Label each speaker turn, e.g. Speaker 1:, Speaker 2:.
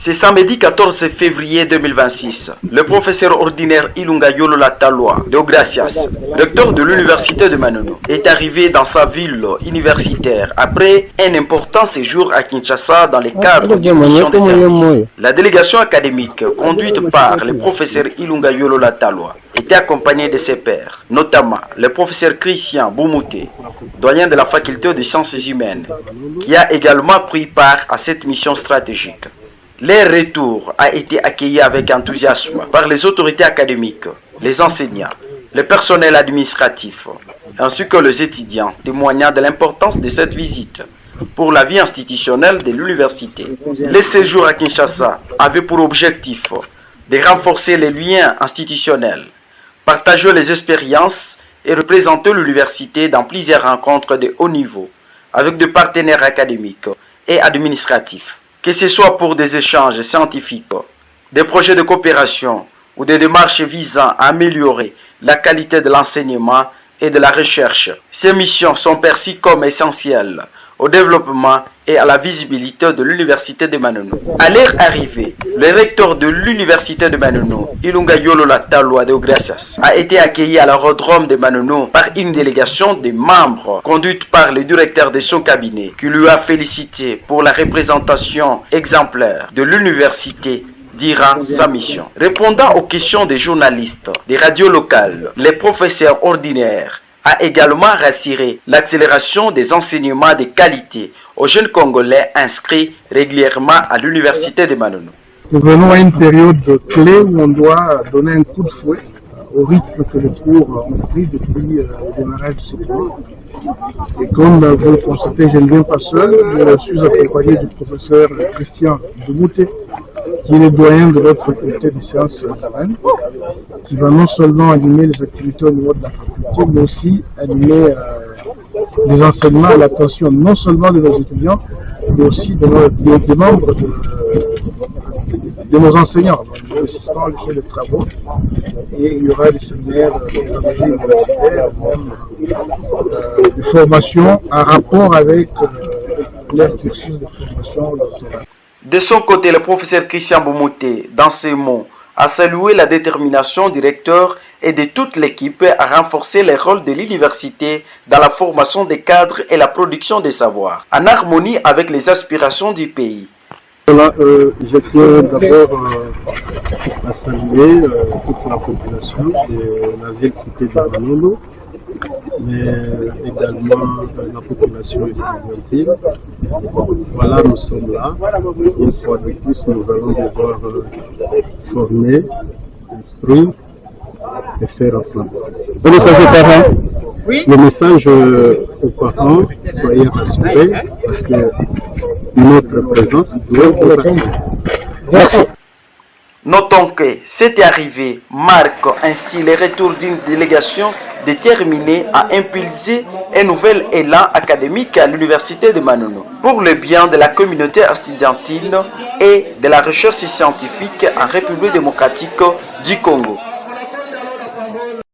Speaker 1: C'est samedi 14 février 2026. Le professeur ordinaire Ilunga Yolola Talwa de Gracias, recteur de l'université de Manono, est arrivé dans sa ville universitaire après un important séjour à Kinshasa dans le cadre d'une mission de service. La délégation académique, conduite par le professeur Ilunga Yolola Talwa, était accompagnée de ses pairs, notamment le professeur Christian Boumouté, doyen de la faculté des sciences humaines, qui a également pris part à cette mission stratégique. Leur retour a été accueilli avec enthousiasme par les autorités académiques, les enseignants, le personnel administratif, ainsi que les étudiants, témoignant de l'importance de cette visite pour la vie institutionnelle de l'université. Le séjour à Kinshasa avait pour objectif de renforcer les liens institutionnels, partager les expériences et représenter l'université dans plusieurs rencontres de haut niveau avec des partenaires académiques et administratifs. Que ce soit pour des échanges scientifiques, des projets de coopération ou des démarches visant à améliorer la qualité de l'enseignement et de la recherche, ces missions sont perçues comme essentielles au développement et à la visibilité de l'université de Manono. À leur arrivée, le recteur de l'université de Manono, Ilunga Yolola Talwa de Gracias, a été accueilli à l'aérodrome de Manono par une délégation de membres conduite par le directeur de son cabinet, qui lui a félicité pour la représentation exemplaire de l'université durant sa mission. Répondant aux questions des journalistes, des radios locales, les professeurs ordinaires a également rassuré l'accélération des enseignements de qualité aux jeunes Congolais inscrits régulièrement à l'université de Manono.
Speaker 2: Nous venons à une période clé où on doit donner un coup de fouet au rythme que les cours ont pris depuis le démarrage de cette année. Et comme vous le constatez, je ne viens pas seul, je suis accompagné du professeur Christian Boumouté, qui est le doyen de notre faculté des sciences humaines, qui va non seulement animer les activités au niveau de la faculté, mais aussi animer les enseignements à l'attention non seulement de nos étudiants, mais aussi des membres de nos enseignants. Nous assistons à l'échelle des travaux et il y aura des séminaires de pédagogie universitaire, de formation en rapport avec leur cursus de formation doctorale.
Speaker 1: De son côté, le professeur Christian Boumouté, dans ses mots, a salué la détermination du recteur et de toute l'équipe à renforcer le rôle de l'université dans la formation des cadres et la production des savoirs, en harmonie avec les aspirations du pays.
Speaker 2: Voilà, je tiens d'abord à saluer toute la population de la ville-cité de Manono, mais également la population estudiantine. Voilà, nous sommes là. Une fois de plus, nous allons devoir former, instruire et faire apprendre. Le message aux parents. Le message aux parents, soyez rassurés parce que notre présence doit être rassurée.
Speaker 1: Merci. Notons que cette arrivée marque ainsi le retour d'une délégation déterminée à impulser un nouvel élan académique à l'université de Manono pour le bien de la communauté estudiantine et de la recherche scientifique en République démocratique du Congo.